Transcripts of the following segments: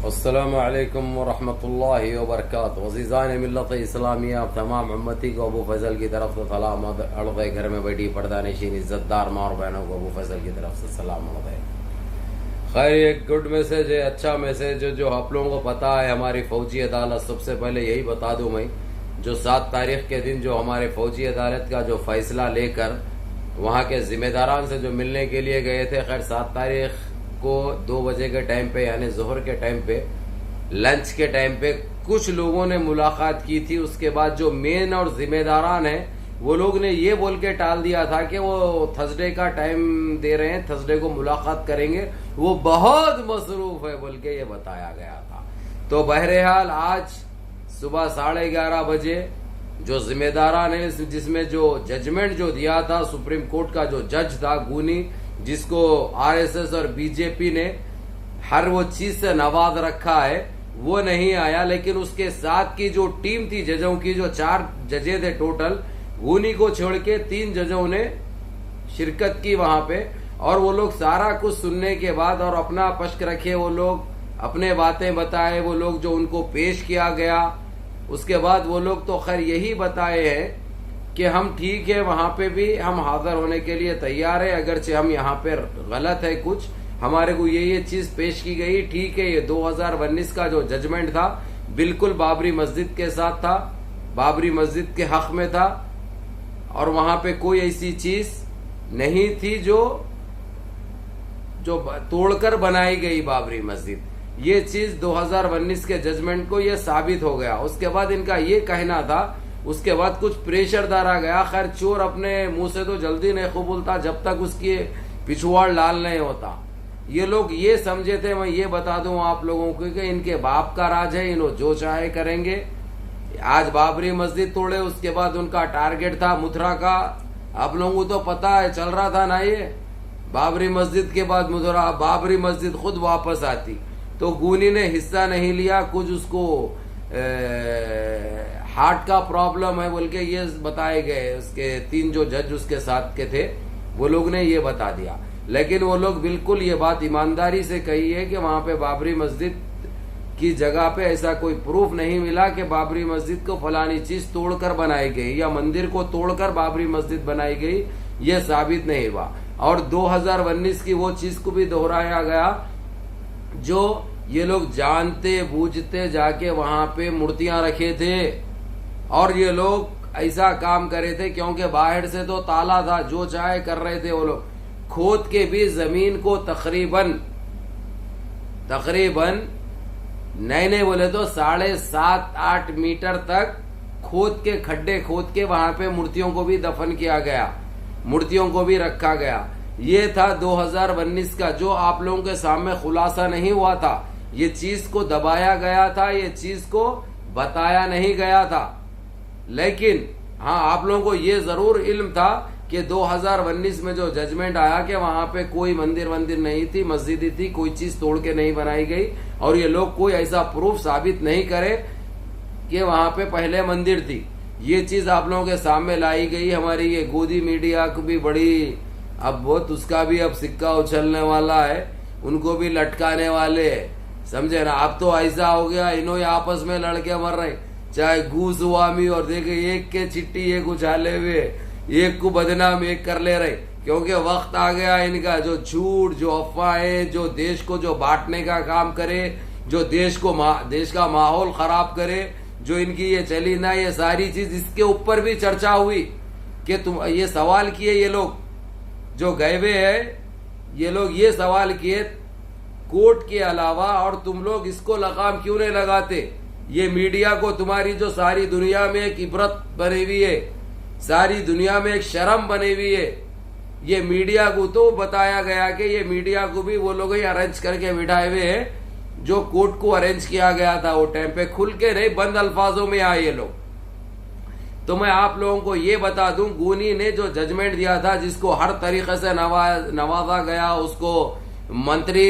अस्सलामु अलैकुम वरहमतुल्लाहि वबरकातुहू। अज़ीज़ान मिल्लत इस्लामिया, तमाम उम्मती को अबू फैसल की तरफ से सलाम अर्ज़। घर में बैठी पर्दा नशीन इज्जतदार माँ और बहनों को अबू फैसल की तरफ से सलाम अर्ज़। खैर, एक गुड मैसेज है, अच्छा मैसेज है जो आप लोगों को पता है। हमारी फौजी अदालत, सबसे पहले यही बता दूं मैं, जो 7 तारीख के दिन जो हमारे फौजी अदालत का जो फैसला लेकर वहाँ के जिम्मेदारान से जो मिलने के लिए गए थे, खैर 7 तारीख को 2 बजे के टाइम पे, यानी जोहर के टाइम पे, लंच के टाइम पे कुछ लोगों ने मुलाकात की थी। उसके बाद जो मेन और जिम्मेदारान है वो लोग ने ये बोल के टाल दिया था कि वो थर्सडे का टाइम दे रहे हैं, थर्सडे को मुलाकात करेंगे, वो बहुत मसरूफ है बोल के ये बताया गया था। तो बहरहाल आज सुबह 11:30 बजे जो जिम्मेदारान है, जिसमें जो जजमेंट जो दिया था सुप्रीम कोर्ट का जो जज था गूनी, जिसको आरएसएस और बीजेपी ने हर वो चीज से नवाज रखा है, वो नहीं आया। लेकिन उसके साथ की जो टीम थी जजों की, जो 4 जजे थे टोटल, गूनी को छोड़ के 3 जजों ने शिरकत की वहां पे। और वो लोग सारा कुछ सुनने के बाद और अपना पक्ष रखे, वो लोग अपने बातें बताए, वो लोग जो उनको पेश किया गया, उसके बाद वो लोग तो खैर यही बताए हैं कि हम ठीक है, वहां पे भी हम हाजिर होने के लिए तैयार है, अगरचे हम यहाँ पे गलत है, कुछ हमारे को ये चीज पेश की गई, ठीक है। ये 2019 का जो जजमेंट था बिल्कुल बाबरी मस्जिद के साथ था, बाबरी मस्जिद के हक में था, और वहां पे कोई ऐसी चीज नहीं थी जो तोड़कर बनाई गई बाबरी मस्जिद। ये चीज 2019 के जजमेंट को ये साबित हो गया। उसके बाद इनका ये कहना था, उसके बाद कुछ प्रेशर डाला गया। खैर, चोर अपने मुंह से तो जल्दी नहीं कबूलता जब तक उसकी पिछवाड़ लाल नहीं होता। ये लोग ये समझे थे, मैं ये बता दूं आप लोगों को, कि इनके बाप का राज है, इन्हों जो चाहे करेंगे। आज बाबरी मस्जिद तोड़े, उसके बाद उनका टारगेट था मथुरा का। आप लोगों को तो पता है, चल रहा था ना ये, बाबरी मस्जिद के बाद मथुरा, बाबरी मस्जिद खुद वापस आती। तो गूनी ने हिस्सा नहीं लिया, कुछ उसको हार्ट का प्रॉब्लम है बोल के ये बताए गए। उसके 3 जो जज उसके साथ के थे, वो लोग ने ये बता दिया। लेकिन वो लोग बिल्कुल ये बात ईमानदारी से कही है कि वहां पे बाबरी मस्जिद की जगह पे ऐसा कोई प्रूफ नहीं मिला कि बाबरी मस्जिद को फलानी चीज तोड़कर बनाई गई या मंदिर को तोड़कर बाबरी मस्जिद बनाई गई, ये साबित नहीं हुआ। और 2019 की वो चीज को भी दोहराया गया जो ये लोग जानते बूझते जाके वहां पे मूर्तियां रखे थे, और ये लोग ऐसा काम करे थे क्योंकि बाहर से तो ताला था, जो चाहे कर रहे थे। वो लोग खोद के भी जमीन को तकरीबन नहीं बोले तो 7.5-8 मीटर तक खोद के, खड्डे खोद के वहां पे मूर्तियों को भी दफन किया गया, मूर्तियों को भी रखा गया। ये था 2019 का, जो आप लोगों के सामने खुलासा नहीं हुआ था। ये चीज को दबाया गया था, ये चीज को बताया नहीं गया था। लेकिन हाँ, आप लोगों को ये जरूर इल्म था कि 2019 में जो जजमेंट आया कि वहां पे कोई मंदिर नहीं थी, मस्जिद ही थी, कोई चीज तोड़ के नहीं बनाई गई। और ये लोग कोई ऐसा प्रूफ साबित नहीं करे कि वहां पे पहले मंदिर थी। ये चीज आप लोगों के सामने लाई गई। हमारी ये गोदी मीडिया को भी बड़ी, अब बहुत उसका भी अब सिक्का उछलने वाला है, उनको भी लटकाने वाले है, समझे ना। अब तो ऐसा हो गया, इन्हों आपस में लड़के मर रहे, चाहे घूसवामी, और देखे एक के चिट्ठी एक उछाले हुए, एक को बदनाम एक कर ले रहे, क्योंकि वक्त आ गया इनका। जो झूठ, जो अफवाहें, जो देश को जो बांटने का काम करे, जो देश का माहौल खराब करे, जो इनकी ये चली ना, ये सारी चीज, इसके ऊपर भी चर्चा हुई कि तुम ये सवाल किए, ये लोग जो गए हुए है, ये लोग ये सवाल किए कोर्ट के अलावा, और तुम लोग इसको लगाम क्यों नहीं लगाते? ये मीडिया को, तुम्हारी जो सारी दुनिया में एक इबरत बनी हुई है, सारी दुनिया में एक शर्म बनी हुई है, ये मीडिया को तो बताया गया कि ये मीडिया को भी वो लोग ही अरेंज करके बिठाए हुए हैं, जो कोर्ट को अरेंज किया गया था वो टाइम पे। खुल के नहीं, बंद अल्फाजों में आए ये लोग। तो मैं आप लोगों को ये बता दूं, गूनी ने जो जजमेंट दिया था, जिसको हर तरीके से नवाजा गया, उसको मंत्री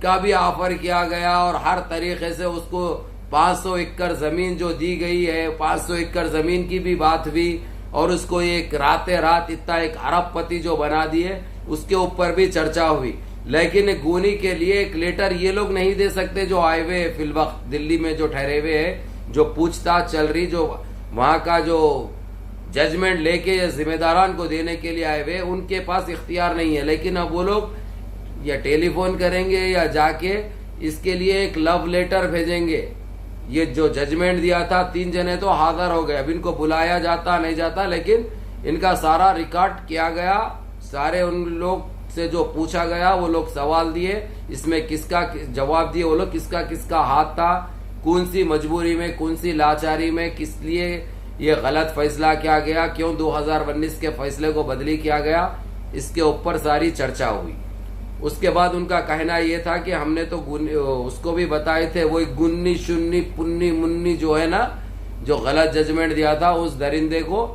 का भी ऑफर किया गया, और हर तरीके से उसको 500 एकड़ जमीन जो दी गई है, 500 एकड़ जमीन की भी बात हुई, और उसको एक रात इतना एक अरबपति जो बना दिए, उसके ऊपर भी चर्चा हुई। लेकिन गूनी के लिए एक लेटर ये लोग नहीं दे सकते जो आए हुए फिल वक्त दिल्ली में जो ठहरे हुए है, जो पूछताछ चल रही, जो वहां का जो जजमेंट लेके जिम्मेदारान को देने के लिए आए हुए, उनके पास इख्तियार नहीं है। लेकिन अब वो लोग या टेलीफोन करेंगे या जाके इसके लिए एक लव लेटर भेजेंगे। ये जो जजमेंट दिया था 3 जने तो हाजिर हो गए, अब इनको बुलाया जाता नहीं जाता, लेकिन इनका सारा रिकॉर्ड किया गया। सारे उन लोग से जो पूछा गया वो लोग सवाल दिए, इसमें किसका जवाब दिए वो लोग, किसका किसका हाथ था, कौन सी मजबूरी में, कौन सी लाचारी में, किस लिए ये गलत फैसला किया गया, क्यों 2019 के फैसले को बदली किया गया, इसके ऊपर सारी चर्चा हुई। उसके बाद उनका कहना यह था कि हमने तो उसको भी बताए थे, वो गुन्नी शुन्नी पुन्नी मुन्नी जो है ना, जो गलत जजमेंट दिया था उस दरिंदे को,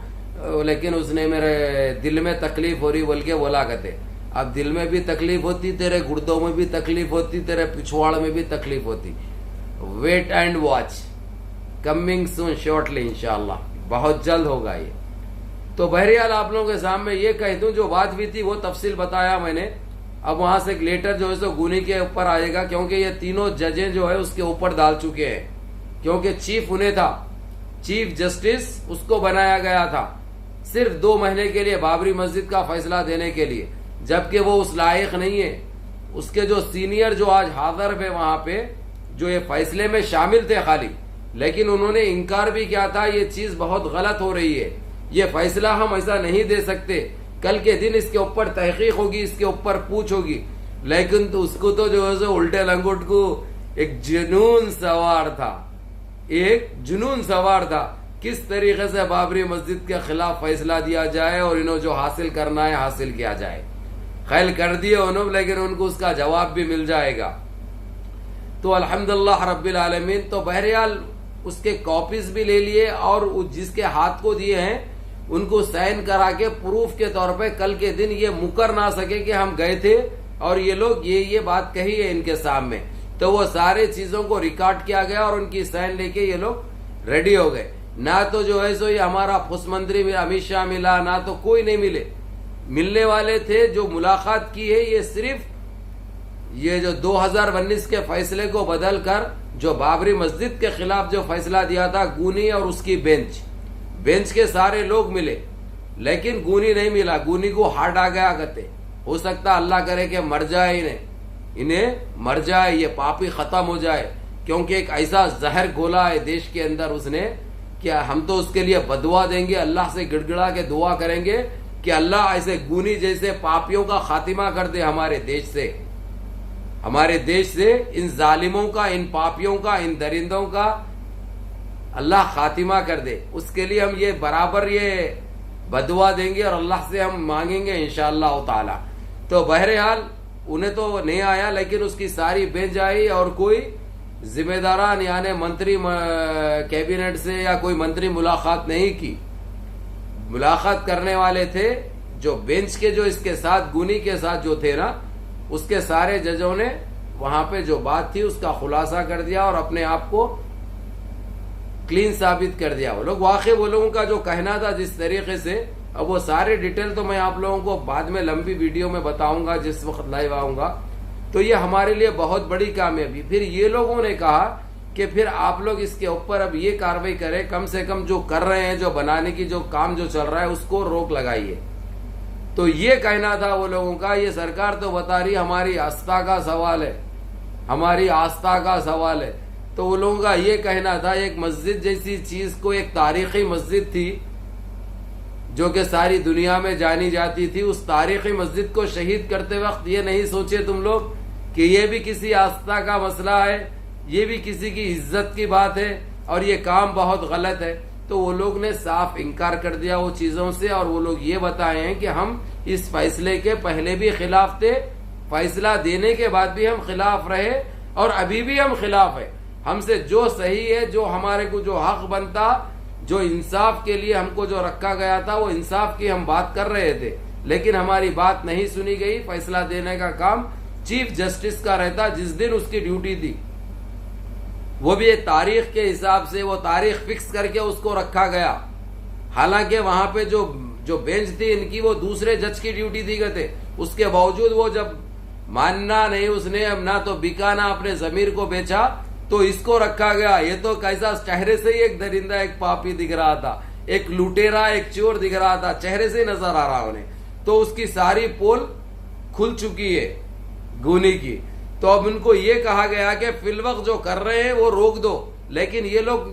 लेकिन उसने मेरे दिल में तकलीफ हो रही बोल के बोला करते। अब दिल में भी तकलीफ होती, तेरे गुर्दों में भी तकलीफ होती, तेरे पिछवाड़ में भी तकलीफ होती। Wait and watch, coming soon shortly इंशाल्लाह, बहुत जल्द होगा ये। तो बहरहाल आप लोगों के सामने ये कह दूं, जो बात भी थी वो तफसील बताया मैंने। अब वहां से एक लेटर जो है सो गुनी के ऊपर आएगा, क्योंकि ये तीनों जजें जो है उसके ऊपर डाल चुके हैं, क्योंकि चीफ उन्हें था, चीफ जस्टिस उसको बनाया गया था सिर्फ 2 महीने के लिए बाबरी मस्जिद का फैसला देने के लिए, जबकि वो उस लायक नहीं है। उसके जो सीनियर जो आज हाजिर है वहां पे, जो ये फैसले में शामिल थे खाली, लेकिन उन्होंने इनकार भी किया था ये चीज बहुत गलत हो रही है, ये फैसला हम ऐसा नहीं दे सकते, कल के दिन इसके ऊपर तहकीक होगी, इसके ऊपर पूछ होगी। लेकिन तो उसको तो जो है सो उल्टे लंगोट को एक जुनून सवार था, एक जुनून सवार था, किस तरीके से बाबरी मस्जिद के खिलाफ फैसला दिया जाए और इन्हों जो हासिल करना है हासिल किया जाए। खैर कर दिए उन्होंने, लेकिन उनको उसका जवाब भी मिल जाएगा। तो अल्हम्दुलिल्लाह रब्बिल आलमीन। तो बहरहाल उसके कॉपीज भी ले लिए और जिसके हाथ को दिए हैं उनको साइन करा के प्रूफ के तौर पे कल के दिन ये मुकर ना सके कि हम गए थे और ये लोग ये बात कही है इनके सामने। तो वो सारे चीजों को रिकॉर्ड किया गया और उनकी साइन लेके ये लोग रेडी हो गए। ना तो जो है सो ये हमारा फुस मंत्री अमित शाह मिला, ना तो कोई नहीं मिले। मिलने वाले थे जो मुलाकात की है ये सिर्फ ये जो 2019 के फैसले को बदल कर जो बाबरी मस्जिद के खिलाफ जो फैसला दिया था गूनी और उसकी बेंच के सारे लोग मिले, लेकिन गूनी नहीं मिला। गूनी को हार्ट आ गया कहते, हो सकता अल्लाह करे कि मर जाए, इन्हें मर जाए, ये पापी खत्म हो जाए, क्योंकि एक ऐसा जहर घोला है देश के अंदर उसने कि हम तो उसके लिए बदुआ देंगे, अल्लाह से गिड़गिड़ा के दुआ करेंगे कि अल्लाह ऐसे गूनी जैसे पापियों का खातिमा कर दे हमारे देश से, इन जालिमों का, इन पापियों का, इन दरिंदों का अल्लाह खातिमा कर दे। उसके लिए हम ये बराबर ये बदुआ देंगे और अल्लाह से हम मांगेंगे इंशाअल्लाह ताला। तो बहरहाल उन्हें तो नहीं आया, लेकिन उसकी सारी बेंच आई और कोई जिम्मेदारान यानी मंत्री कैबिनेट से या कोई मंत्री मुलाकात नहीं की। मुलाकात करने वाले थे जो बेंच के, जो इसके साथ गूनी के साथ जो थे ना, उसके सारे जजों ने वहां पे जो बात थी उसका खुलासा कर दिया और अपने आप को क्लीन साबित कर दिया। वो लोग वाकई वो लोगों का जो कहना था जिस तरीके से, अब वो सारे डिटेल तो मैं आप लोगों को बाद में लंबी वीडियो में बताऊंगा जिस वक्त लाइव आऊंगा। तो ये हमारे लिए बहुत बड़ी कामयाबी। फिर ये लोगों ने कहा कि फिर आप लोग इसके ऊपर अब ये कार्रवाई करें, कम से कम जो कर रहे हैं, जो बनाने की जो काम जो चल रहा है उसको रोक लगाइए। तो ये कहना था वो लोगों का। ये सरकार तो बता रही हमारी आस्था का सवाल है, हमारी आस्था का सवाल है। तो वो लोगों का ये कहना था एक मस्जिद जैसी चीज को, एक तारीखी मस्जिद थी जो कि सारी दुनिया में जानी जाती थी, उस तारीखी मस्जिद को शहीद करते वक्त ये नहीं सोचे तुम लोग कि ये भी किसी आस्था का मसला है, ये भी किसी की इज्जत की बात है और ये काम बहुत गलत है। तो वो लोग ने साफ इनकार कर दिया वो चीजों से और वो लोग ये बताए हैं कि हम इस फैसले के पहले भी खिलाफ थे, फैसला देने के बाद भी हम खिलाफ रहे और अभी भी हम खिलाफ है। हमसे जो सही है, जो हमारे को जो हक बनता, जो इंसाफ के लिए हमको जो रखा गया था, वो इंसाफ की हम बात कर रहे थे, लेकिन हमारी बात नहीं सुनी गई। फैसला देने का काम चीफ जस्टिस का रहता, जिस दिन उसकी ड्यूटी थी, वो भी तारीख के हिसाब से वो तारीख फिक्स करके उसको रखा गया। हालांकि वहां पे जो बेंच थी इनकी, वो दूसरे जज की ड्यूटी दी गए थे, उसके बावजूद वो जब मानना नहीं उसने, अब ना तो बिका ना अपने जमीर को बेचा, तो इसको रखा गया। ये तो कैसा चेहरे से ही एक दरिंदा, एक पापी दिख रहा था, एक लुटेरा, एक चोर दिख रहा था, चेहरे से नजर आ रहा उन्हें। तो उसकी सारी पोल खुल चुकी है गुनी की। तो अब उनको ये कहा गया कि फिलवक्त जो कर रहे हैं वो रोक दो, लेकिन ये लोग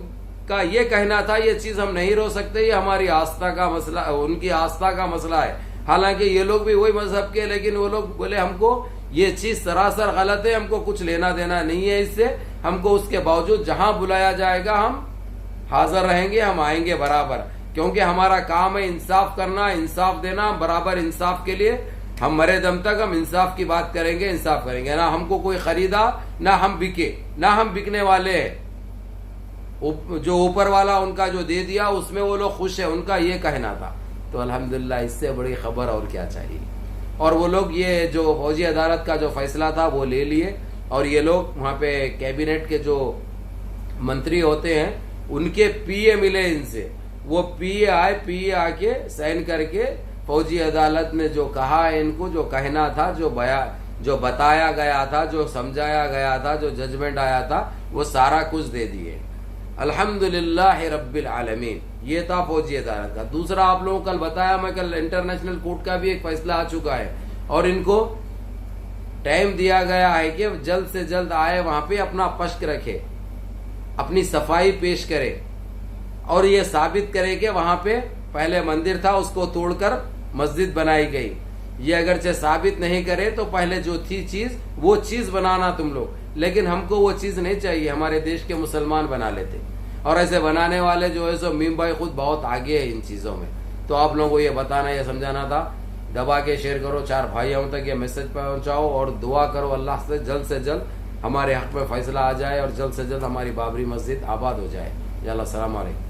का ये कहना था ये चीज हम नहीं रोक सकते, ये हमारी आस्था का मसला, उनकी आस्था का मसला है। हालांकि ये लोग भी वही मजहब के, लेकिन वो लोग बोले हमको ये चीज सरासर गलत है, हमको कुछ लेना देना नहीं है इससे, हमको उसके बावजूद जहां बुलाया जाएगा हम हाजिर रहेंगे, हम आएंगे बराबर, क्योंकि हमारा काम है इंसाफ करना, इंसाफ देना, बराबर इंसाफ के लिए हम मरे दम तक हम इंसाफ की बात करेंगे, इंसाफ करेंगे। ना हमको कोई खरीदा, ना हम बिके, ना हम बिकने वाले हैं। जो ऊपर वाला उनका जो दे दिया उसमें वो लोग खुश है, उनका ये कहना था। तो अल्हम्दुलिल्लाह इससे बड़ी खबर और क्या चाहिए। और वो लोग ये जो फौजी अदालत का जो फैसला था वो ले लिए, और ये लोग वहां पे कैबिनेट के जो मंत्री होते हैं उनके पीए मिले इनसे, वो पीए आके साइन करके फौजी अदालत ने जो कहा है इनको, जो कहना था, जो बताया गया था, जो समझाया गया था, जो जजमेंट आया था, वो सारा कुछ दे दिए। अल्हम्दुलिल्लाह रब्बिल आलमीन। ये था फौजी अदालत का। दूसरा आप लोगों को कल बताया मैं, कल इंटरनेशनल कोर्ट का भी एक फैसला आ चुका है, और इनको टाइम दिया गया है कि जल्द से जल्द आए, वहां पे अपना पश्क रखे, अपनी सफाई पेश करे, और ये साबित करे कि वहां पे पहले मंदिर था उसको तोड़कर मस्जिद बनाई गई। ये अगरचे साबित नहीं करे तो पहले जो थी चीज वो चीज बनाना तुम लोग, लेकिन हमको वो चीज नहीं चाहिए, हमारे देश के मुसलमान बना लेते। और ऐसे बनाने वाले जो है सो मीम भाई खुद बहुत आगे है इन चीजों में। तो आप लोगों को ये बताना, ये समझाना था। दबा के शेयर करो, 4 भाइयों तक ये मैसेज पहुंचाओ, और दुआ करो अल्लाह से जल्द हमारे हक में फैसला आ जाए, और जल्द से जल्द हमारी बाबरी मस्जिद आबाद हो जाए। या अल्लाह, अस्सलाम वालेकुम।